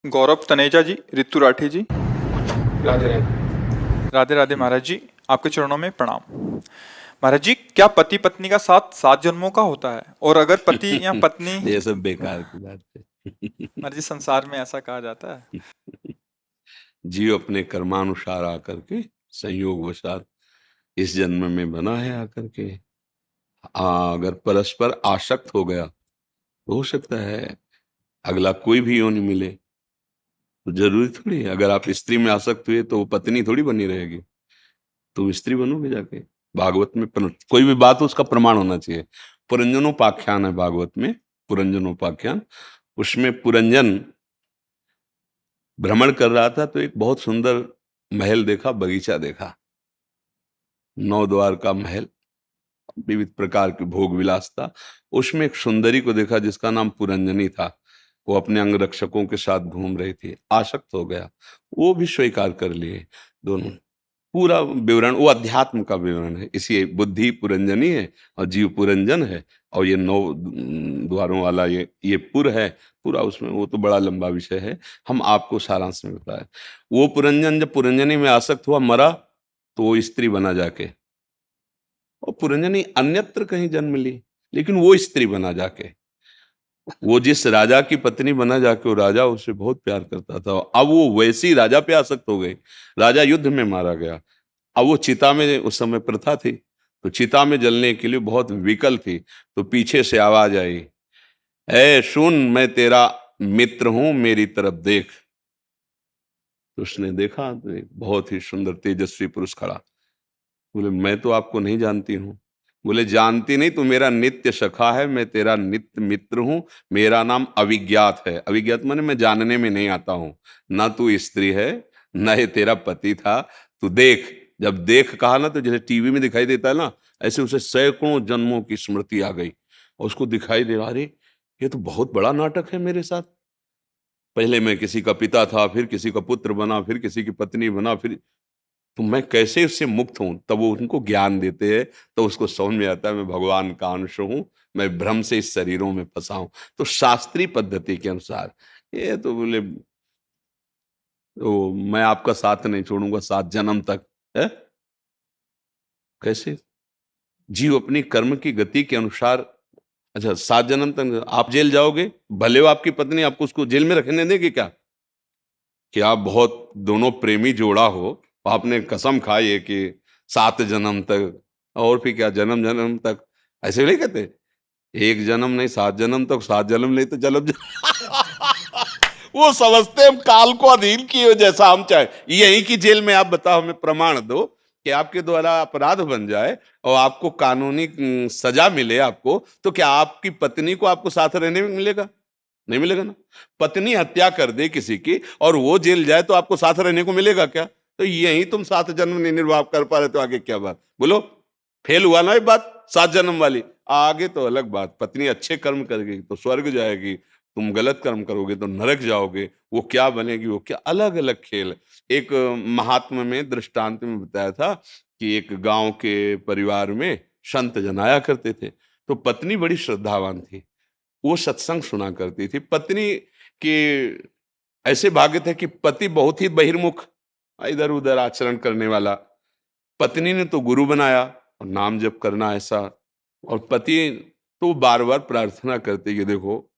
गौरव तनेजा जी, रितु राठी जी। राधे राधे। राधे राधे महाराज जी, आपके चरणों में प्रणाम। महाराज जी, क्या पति पत्नी का साथ 7 जन्मों का होता है? और अगर पति या पत्नी ये सब बेकार की बात महाराज जी, संसार में ऐसा कहा जाता है। है। जीव अपने कर्मानुसार आकर के संयोग वशात इस जन्म में बना है आकर के। अगर परस्पर आसक्त हो गया तो हो सकता है अगला कोई भी योनि मिले। तो जरूरी थोड़ी है अगर आप स्त्री में आसक्त हुए तो वो पत्नी थोड़ी बनी रहेगी, तुम स्त्री बनोगे जाके। भागवत में कोई भी बात हो उसका प्रमाण होना चाहिए। पुरंजनोपाख्यान है भागवत में, पुरंजनोपाख्यान। उसमें पुरंजन भ्रमण कर रहा था तो एक बहुत सुंदर महल देखा, बगीचा देखा, 9 द्वार का महल, विविध प्रकार के भोग विलास था। उसमें एक सुंदरी को देखा जिसका नाम पुरंजनी था। वो अपने अंगरक्षकों के साथ घूम रही थी, आसक्त हो गया। वो भी स्वीकार कर लिए दोनों। पूरा विवरण वो अध्यात्म का विवरण है। इसी बुद्धि पुरंजनी है और जीव पुरंजन है, और ये 9 द्वारों वाला ये पुर है पूरा। उसमें वो तो बड़ा लंबा विषय है, हम आपको सारांश में बताए। वो पुरंजन जब पुरंजनी में आसक्त हुआ, मरा, तो वो स्त्री बना जाके। और पुरंजनी अन्यत्र कहीं जन्म ली, लेकिन वो स्त्री बना जाके। वो जिस राजा की पत्नी बना जाके, वो राजा उससे बहुत प्यार करता था। अब वो वैसी राजा पे आसक्त हो गई। राजा युद्ध में मारा गया। अब वो चिता में, उस समय प्रथा थी, तो चिता में जलने के लिए बहुत विकल थी। तो पीछे से आवाज आई, ए सुन, मैं तेरा मित्र हूं, मेरी तरफ देख। तो उसने देखा तो एक बहुत ही सुंदर तेजस्वी पुरुष खड़ा। बोले, मैं तो आपको नहीं जानती हूँ। बोले, जानती नहीं, तू मेरा नित्य सखा है, मैं तेरा नित्य मित्र हूं। मेरा नाम अविज्ञात है। अविज्ञात माने मैं जानने में नहीं आता हूं। ना तू स्त्री है, ना ये तेरा पति था। तू देख। जब देख कहा ना, तो जैसे टीवी में दिखाई देता है ना, ऐसे उसे सैकड़ों जन्मों की स्मृति आ गई। और उसको दिखाई दे रहा, अरे ये तो बहुत बड़ा नाटक है मेरे साथ। पहले मैं किसी का पिता था, फिर किसी का पुत्र बना, फिर किसी की पत्नी बना, फिर तो मैं कैसे उससे मुक्त हूं। तब वो उनको ज्ञान देते हैं, तो उसको समझ में आता है मैं भगवान का अंश हूं, मैं भ्रम से इस शरीरों में फंसा हूं। तो शास्त्रीय पद्धति के अनुसार ये तो बोले, तो मैं आपका साथ नहीं छोड़ूंगा 7 जन्म तक है। कैसे? जीव अपनी कर्म की गति के अनुसार। अच्छा, 7 जन्म तक आप जेल जाओगे, भले हो आपकी पत्नी, आपको उसको जेल में रखने देगी क्या? कि आप बहुत दोनों प्रेमी जोड़ा हो, आपने कसम खाई है कि 7 जन्म तक, और फिर क्या जन्म जन्म तक, ऐसे नहीं कहते? एक जन्म नहीं, 7 जन्म तक, 7 जन्म नहीं तो जन्म वो समझते हम काल को अधीन किए, जैसा हम चाहे। यही की जेल में आप बताओ, हमें प्रमाण दो कि आपके द्वारा अपराध बन जाए और आपको कानूनी सजा मिले आपको, तो क्या आपकी पत्नी को आपको साथ रहने में मिलेगा? नहीं मिलेगा ना। पत्नी हत्या कर दे किसी की और वो जेल जाए, तो आपको साथ रहने को मिलेगा क्या? तो यही तुम 7 जन्म नहीं निर्वाह कर पा रहे, तो आगे क्या बात? बोलो, फेल हुआ ना ये बात 7 जन्म वाली। आगे तो अलग बात, पत्नी अच्छे कर्म करेगी तो स्वर्ग जाएगी, तुम गलत कर्म करोगे तो नरक जाओगे। वो क्या बनेगी, वो क्या, अलग अलग खेल। एक महात्मा में दृष्टांत में बताया था कि एक गांव के परिवार में संत जन आया करते थे। तो पत्नी बड़ी श्रद्धावान थी, वो सत्संग सुना करती थी। पत्नी के ऐसे भाग्य थे कि पति बहुत ही बहिर्मुख, इधर उधर आचरण करने वाला। पत्नी ने तो गुरु बनाया और नाम जप करना ऐसा। और पति तो बार बार प्रार्थना करते कि देखो,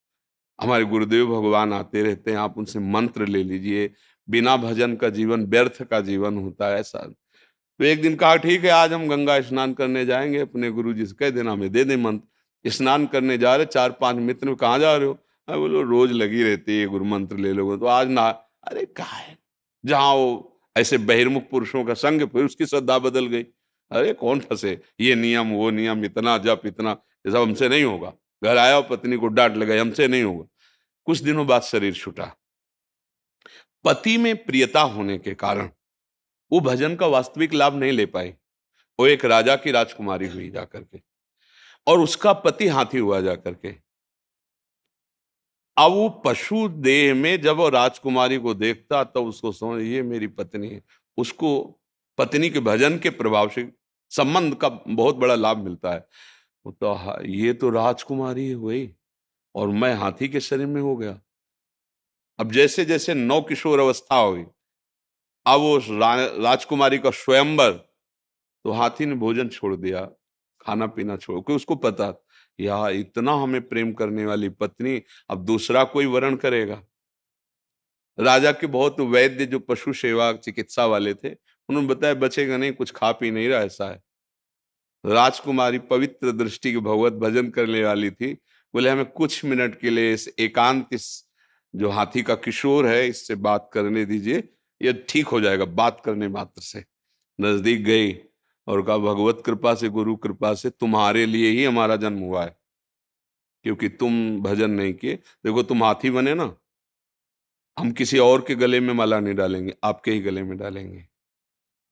हमारे गुरुदेव भगवान आते रहते हैं, आप उनसे मंत्र ले लीजिए। बिना भजन का जीवन व्यर्थ का जीवन होता है ऐसा। तो एक दिन कहा, ठीक है, आज हम गंगा स्नान करने जाएंगे, अपने गुरु जी से कह देना हमें दे दे मंत्र। स्नान करने जा रहे, 4-5 मित्र, कहाँ जा रहे हो? मैं बोलो, रोज लगी रहती है गुरु मंत्र ले लोगे तो आज ना। अरे कहा है, जहाँ वो ऐसे बहिर्मुख पुरुषों का संग, फिर उसकी श्रद्धा बदल गई। अरे कौन फंसे, ये नियम वो नियम, इतना जप इतना, ये सब हमसे नहीं होगा। घर आया और पत्नी को डांट लगाई, हमसे नहीं होगा। कुछ दिनों बाद शरीर छूटा। पति में प्रियता होने के कारण वो भजन का वास्तविक लाभ नहीं ले पाई। वो एक राजा की राजकुमारी हुई जाकर के, और उसका पति हाथी हुआ जाकर के। अब वो पशु देह में जब वो राजकुमारी को देखता, तब उसको समझ, ये मेरी पत्नी है। उसको पत्नी के भजन के प्रभाव से संबंध का बहुत बड़ा लाभ मिलता है। वो तो ये तो राजकुमारी है हुई, और मैं हाथी के शरीर में हो गया। अब जैसे जैसे नौ किशोर अवस्था हुई, अब वो राजकुमारी का स्वयंवर, तो हाथी ने भोजन छोड़ दिया, खाना पीना छोड़, क्योंकि उसको पता यार इतना हमें प्रेम करने वाली पत्नी अब दूसरा कोई वरण करेगा। राजा के बहुत वैद्य जो पशु सेवा चिकित्सा वाले थे, उन्होंने बताया बचेगा नहीं, कुछ खा पी नहीं रहा, ऐसा है। राजकुमारी पवित्र दृष्टि की भगवत भजन करने वाली थी, बोले हमें कुछ मिनट के लिए इस एकांत, इस जो हाथी का किशोर है इससे बात करने दीजिए, ये ठीक हो जाएगा बात करने मात्र से। नजदीक गई और कहा भगवत कृपा से, गुरु कृपा से तुम्हारे लिए ही हमारा जन्म हुआ है, क्योंकि तुम भजन नहीं किए। देखो तुम हाथी बने ना, हम किसी और के गले में माला नहीं डालेंगे, आपके ही गले में डालेंगे।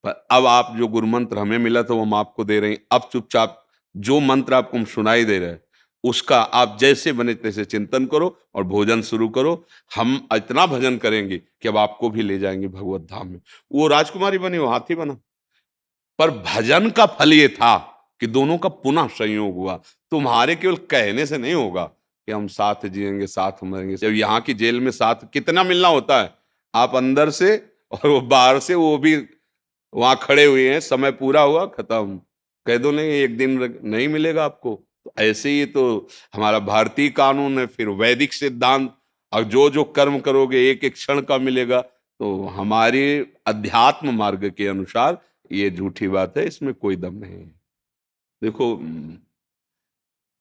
पर अब आप जो गुरु मंत्र हमें मिला था वो हम आपको दे रहे हैं, अब चुपचाप जो मंत्र आपको हम सुनाई दे रहे हैं उसका आप जैसे बने तैसे चिंतन करो और भोजन शुरू करो। हम इतना भजन करेंगे कि अब आपको भी ले जाएंगे भगवत धाम में। वो राजकुमारी बनी, वो हाथी बना। पर भजन का फल ये था कि दोनों का पुनः संयोग हुआ। तुम्हारे केवल कहने से नहीं होगा कि हम साथ जिएंगे साथ मरेंगे। जब यहाँ की जेल में साथ कितना मिलना होता है, आप अंदर से और वो बाहर से, वो भी वहां खड़े हुए हैं, समय पूरा हुआ खत्म, कह दो नहीं एक दिन नहीं मिलेगा आपको। तो ऐसे ही तो हमारा भारतीय कानून है, फिर वैदिक सिद्धांत, और जो जो कर्म करोगे एक एक क्षण का मिलेगा। तो हमारे अध्यात्म मार्ग के अनुसार ये झूठी बात है, इसमें कोई दम नहीं है। देखो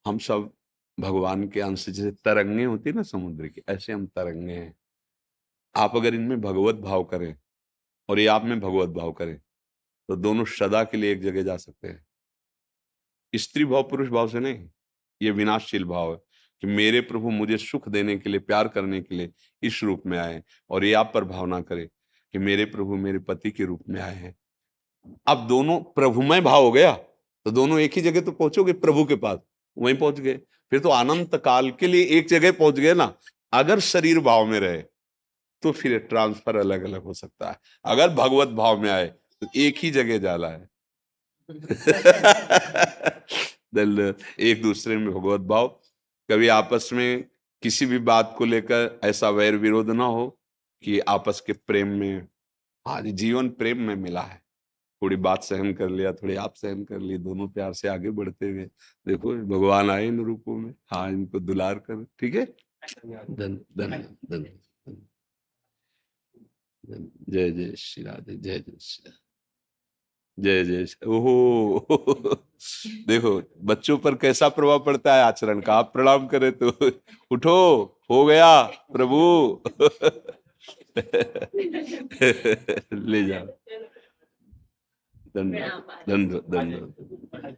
हम सब भगवान के अंश, जैसे तरंगे होती है ना समुद्र की, ऐसे हम तरंगे हैं। आप अगर इनमें भगवत भाव करें और ये आप में भगवत भाव करें तो दोनों सदा के लिए एक जगह जा सकते हैं। स्त्री भाव पुरुष भाव से नहीं, ये विनाशशील भाव है कि मेरे प्रभु मुझे सुख देने के लिए, प्यार करने के लिए इस रूप में आए, और ये आप पर भावना करे कि मेरे प्रभु मेरे पति के रूप में आए हैं। अब दोनों प्रभुमय भाव हो गया तो दोनों एक ही जगह तो पहुंचोगे, प्रभु के पास, वहीं पहुंच गए, फिर तो अनंत काल के लिए एक जगह पहुंच गए ना। अगर शरीर भाव में रहे तो फिर ट्रांसफर अलग अलग हो सकता है, अगर भगवत भाव में आए तो एक ही जगह जाला है। एक दूसरे में भगवत भाव, कभी आपस में किसी भी बात को लेकर ऐसा वैर विरोध ना हो कि आपस के प्रेम में, आज जीवन प्रेम में मिला है। थोड़ी बात सहन कर लिया, थोड़ी आप सहन कर ली, दोनों प्यार से आगे बढ़ते हुए देखो भगवान आए इन रूपों में। हाँ, इनको दुलार कर, ठीक है। धन धन धन जय जय श्री राधे, जय जय श्री राधे, जय जय ओहो। देखो बच्चों पर कैसा प्रभाव पड़ता है आचरण का। आप प्रणाम करें तो उठो, हो गया प्रभु। ले जाओ, धन्यवाद धन्यवाद धन्यवाद।